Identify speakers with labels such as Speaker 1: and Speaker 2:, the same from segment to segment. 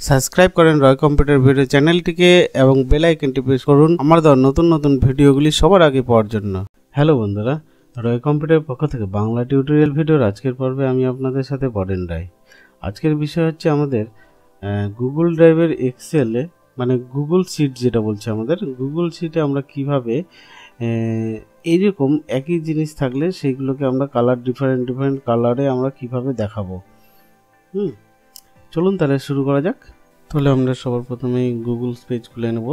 Speaker 1: Subscribe করেন রয় computer video চ্যানেলটিকে এবং বেল আইকনটি প্রেস করুন আমার দেওয়া নতুন নতুন ভিডিওগুলি সবার আগে পাওয়ার জন্য। হ্যালো বন্ধুরা, রয় কম্পিউটারের পক্ষ থেকে বাংলা টিউটোরিয়াল ভিডিওর আজকের পর্বে আমি আপনাদের সাথে বরেন রায়। আজকের বিষয় হচ্ছে আমাদের গুগল ড্রাইভের এক্সেলে মানে গুগল শিট যেটা বলছে আমাদের গুগল শিটে আমরা কিভাবে এইরকম একই জিনিস থাকলে সেইগুলোকে আমরা কালার ডিফারেন্ট কালারে আমরা কিভাবে দেখাবো। চলুন তাহলে শুরু করা যাক। তাহলে আমরা সবার প্রথমে গুগল পেজ খুলে নেব।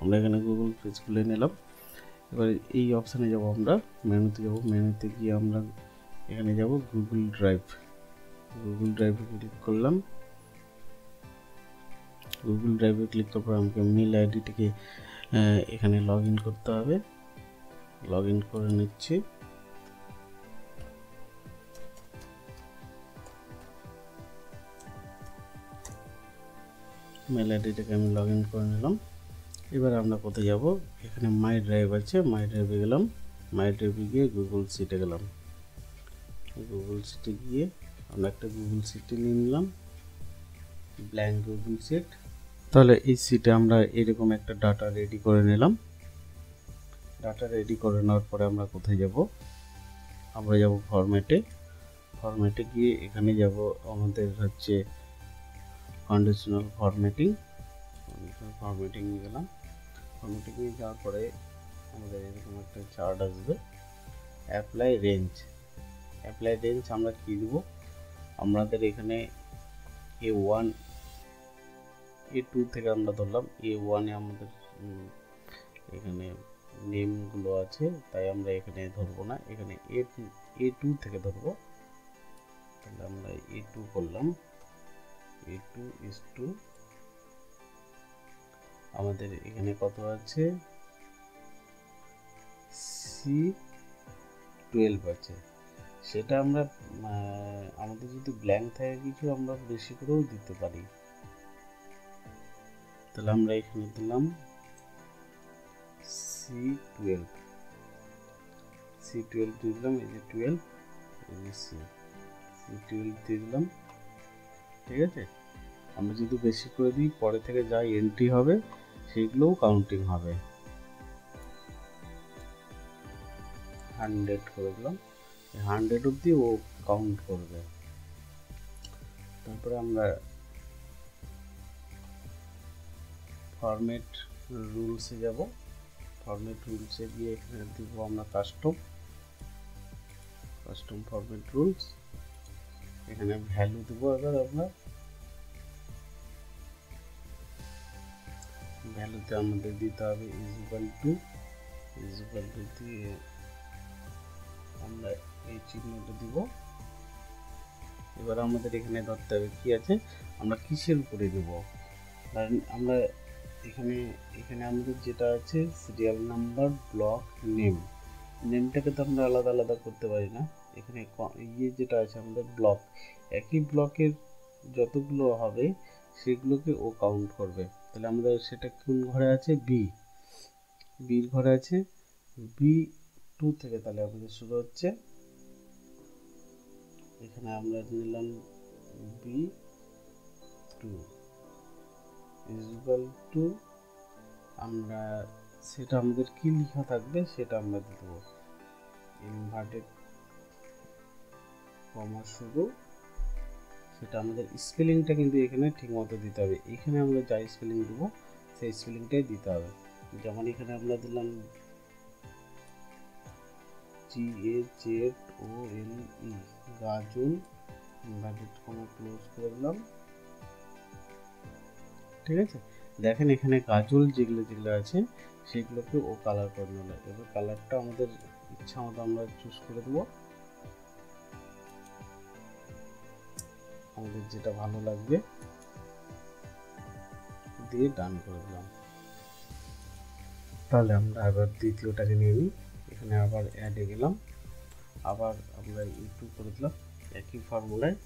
Speaker 1: আমরা এখানে গুগল পেজ খুলে নিলাম। এবার এই অপশানে যাব, আমরা মেনুতে যাব, মেনুতে গিয়ে আমরা এখানে যাব গুগল ড্রাইভে ক্লিক করলাম। গুগল ড্রাইভে ক্লিক করার পর আমাকে মেল আইডিটিকে এখানে লগ ইন করতে হবে। লগ ইন করে নিচ্ছি। মেল আইডিটাকে আমি লগ ইন করে নিলাম। এবার আমরা কোথায় যাব? এখানে মাই ড্রাইভ আছে, মাই ড্রাইভে গেলাম। মাই ড্রাইভে গিয়ে গুগল শিটে গেলাম। গুগল শিটে গিয়ে আমরা একটা গুগল শিটে নিয়ে নিলাম, ব্ল্যাঙ্ক গুগল শিট। তাহলে এই শিটে আমরা এরকম একটা ডাটা রেডি করে নিলাম। ডাটা রেডি করে নেওয়ার পরে আমরা কোথায় যাব? আমরা যাব ফরম্যাটে গিয়ে এখানে যাব আমাদের হচ্ছে কন্ডিশনাল ফরম্যাটিং গেলাম। ফরম্যাটিংয়ে যাওয়ার পরে আমাদের এরকম একটা চার্ট আসবে, অ্যাপ্লাই রেঞ্জ আমরা কি দেব? আমাদের এখানে A1 A2 থেকে আমরা ধরলাম। A1 এ আমাদের এখানে নেমগুলো আছে, তাই আমরা এখানে ধরবো না, এখানে A2 থেকে ধরবো। তাহলে আমরা A2 করলাম। A2 is to আমাদের এখানে কত আছে? C12 আছে। সেটা আমরা আমাদের যদি ব্ল্যাঙ্ক থাকে কিছু আমরা বেশি করেও দিতে পারি। তাহলে আমরা এখানে দিলাম C12 দিলাম, এই যে 12, এই যে C12 দিয়ে দিলাম। ঠিক আছে, আমরা যদি বেশি করে দিই পরে থেকে যা এন্ট্রি হবে সেগুলোও কাউন্টিং হবে। 100 করে দিলাম, 100 অবধি ও কাউন্ট করবে। তারপরে আমরা ফরম্যাট রুলসে যাব। ফরম্যাট রুলসে গিয়ে এখানে দিব আমরা কাস্টম ফরম্যাট রুলস। এখানে ভ্যালু দেব। এবার আমরা ভ্যালুতে আমাদের দিতে হবে ইজ ইকুয়াল টু দিয়ে আমরা এই চিহ্নটা দিব। এবার আমাদের এখানে ধরতে হবে কি আছে, আমরা কিসের উপরে দেব। কারণ আমরা এখানে আমাদের যেটা আছে সিরিয়াল নাম্বার, ব্লক, নেমটাকে তো আমরা আলাদা আলাদা করতে পারি না। এখানে যেটা আছে আমাদের ব্লক, একই ব্লকের যতগুলো হবে সেগুলোকে ও কাউন্ট করবে। তাহলে আমাদের সেটা কোন ঘরে আছে? বির ঘরে আছে। B2 থেকে তাহলে আমাদের শুরু হচ্ছে। এখানে আমরা নিলাম B2 ইজ ইকুয়াল টু, আমরা সেটা আমাদের কি লেখা থাকবে সেটা আমরা দেব, ইনভার্টেড কমা শুরু। সেটা আমাদের স্পেলিংটা কিন্তু এখানে ঠিক মতো দিতে হবে। এখানে আমরা যা স্পেলিং দেব সেই স্পেলিংটাই দিতে হবে। যেমন এখানে আমরা দিলাম GAZOLE, গাজল, ইনভার্টেড কমা ক্লোজ করে দিলাম। ঠিক আছে, দেখেন এখানে গাজল যেগুলো আছে সেগুলোকে ও কালার করে নিল। এবার কালারটা আমাদের ইচ্ছা মতো আমরা চুজ করে দেবো, আমাদের যেটা ভালো লাগবে দিয়ে ডান করে দিলাম। তাহলে আমরা আবার দ্বিতীয়টাকে নিয়ে নিই। এখানে আবার অ্যাডে গেলাম, আবার আমরা E2 করে দিলাম, একই ফর্মুলায়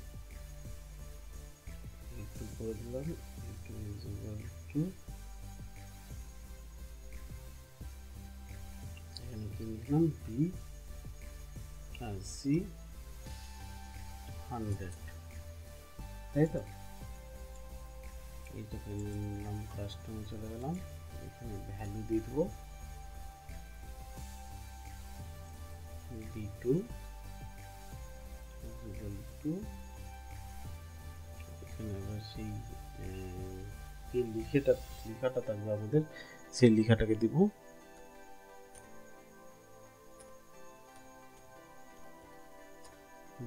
Speaker 1: E2 করে দিলাম। E2 is equal to এখানে কি লিখলাম? C100, তাই তো? এইটাকে নিলাম, কাস্টমে চলে গেলাম, এখানে ভ্যালু দিয়ে দেবো b2 = এখানে আবার সেই যে লেখাটা থাকবে আমাদের, সেই লেখাটাকে দিব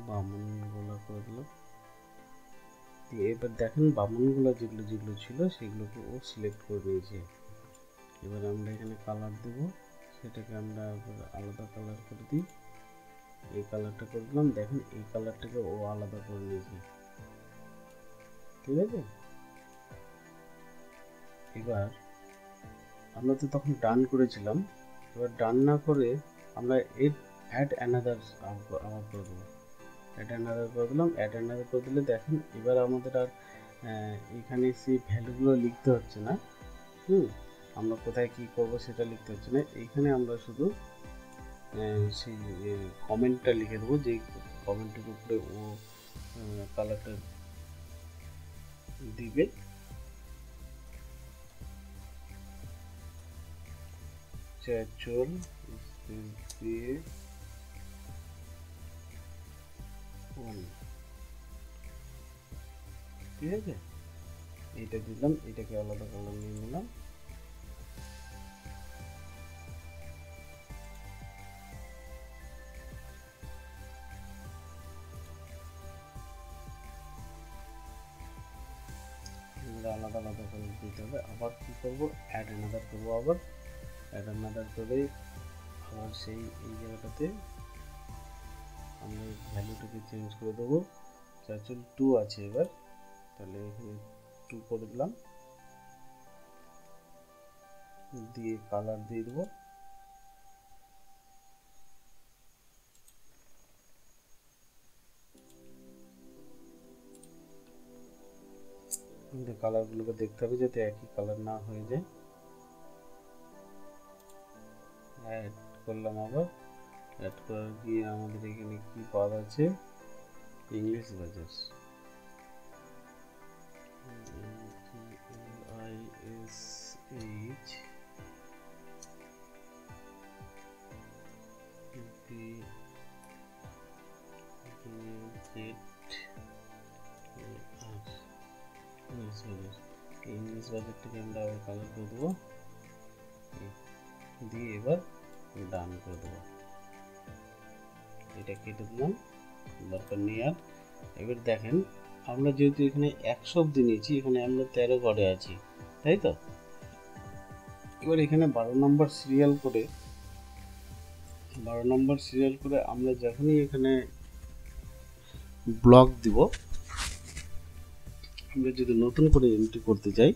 Speaker 1: বামনগোলা করে দিলাম। এবার দেখেন বামনগোলা যেগুলো ছিল সেগুলোকে ও সিলেক্ট করে নিয়েছে। এবার আমরা এখানে কালার দেব, সেটাকে আমরা আলাদা কালার করে দিই, এই কালারটা করে দিলাম। দেখেন এই কালারটাকে ও আলাদা করে নিয়েছে, ঠিক আছে। এবার আমরা তো তখন ডান করেছিলাম, এবার ডান না করে আমরা অ্যাড অ্যানাদার আবার করে দেবো, অ্যাড অ্যানাদার করে দিলাম। অ্যাড অ্যানাদার করে দিলে দেখেন এবার আমাদের আর এখানে সেই ভ্যালুগুলো লিখতে হচ্ছে না। আমরা কোথায় কি করব সেটা লিখতে হচ্ছে না, এইখানে আমরা শুধু সেই কমেন্টটা লিখে দেবো, যেই কমেন্টের উপরে ও কালারটা দিবে। চাচল দিয়ে 1, ঠিক আছে। এইটা দিলাম, এটাকে আলাদা কালার নিয়ে নিলাম। আলাদা আলাদা করে দিতে হবে। আবার কি করব, অ্যাড অ্যানাদার করব। আবার অ্যাড অ্যানাদার করে আবার সেই এই জায়গাটাতে আমরা ভ্যালুটাকে চেঞ্জ করে দেবো। চাচল 2 আছে, এবার তাহলে এখানে 2 করে দিলাম, দিয়ে কালার দিয়ে দেবো। কালারগুলোকে দেখতে হবে যাতে একই কালার না হয়ে যায়। অ্যাড করলাম, আবার অ্যাড করার গিয়ে আমাদের এখানে কি পাওয়া যাচ্ছে, ইংলিশ বাজার, ইংলিশ বাজারটাকে আমরা আবার কালার করে দেবো, দিয়ে এবার ডান করে দেবো। এটা কেটে দিলাম, দরকার নেই আর। এবার দেখেন আমরা যেহেতু এখানে 100 অবধি নিয়েছি, এখানে আমরা 13 ঘরে আছি, তাই তো। এবার এখানে 12 নম্বর সিরিয়াল করে আমরা যখনই এখানে ব্লক দিব, আমরা যদি নতুন করে এন্ট্রি করতে চাই,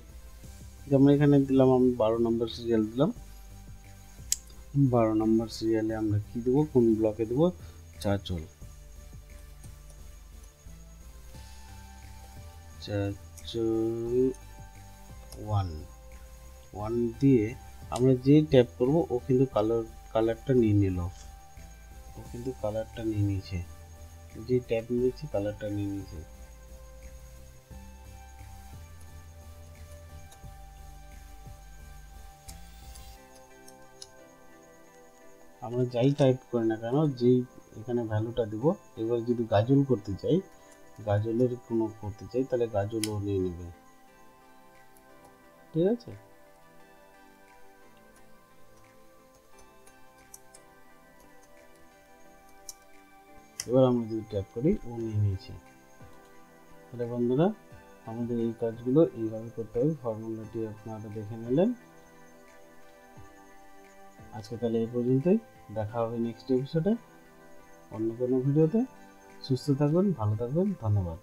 Speaker 1: যেমন এখানে দিলাম আমি 12 নম্বর সিরিয়াল দিলাম। 12 নম্বর সিরিয়ালে আমরা কি দেবো, কোন ব্লকে দেবো, চাচল 1 দিয়ে আমরা যে ট্যাপ করব ও কিন্তু কালারটা নিয়ে নিল, যে ট্যাপ নিয়েছি কালারটা নিয়ে নিয়েছে। আমরা যাই টাইপ করি না কেন, যেই এখানে ভ্যালুটা দেব, এবার যদি গাজল করতে চাই, গাজলের কোনো করতে চাই, তাহলে গাজলও নিয়ে নেবে, ঠিক আছে। এবার আমরা যদি ট্যাপ করি ও নিয়ে নিয়েছি। তাহলে বন্ধুরা আমাদের এই কাজগুলো এইভাবে করতে হবে, ফর্মুলাটি আপনারা দেখে নিলেন। আজকে তাহলে এই পর্যন্তই, দেখা হবে নেক্সট এপিসোডে অন্য কোনো ভিডিওতে। সুস্থ থাকবেন, ভালো থাকবেন, ধন্যবাদ।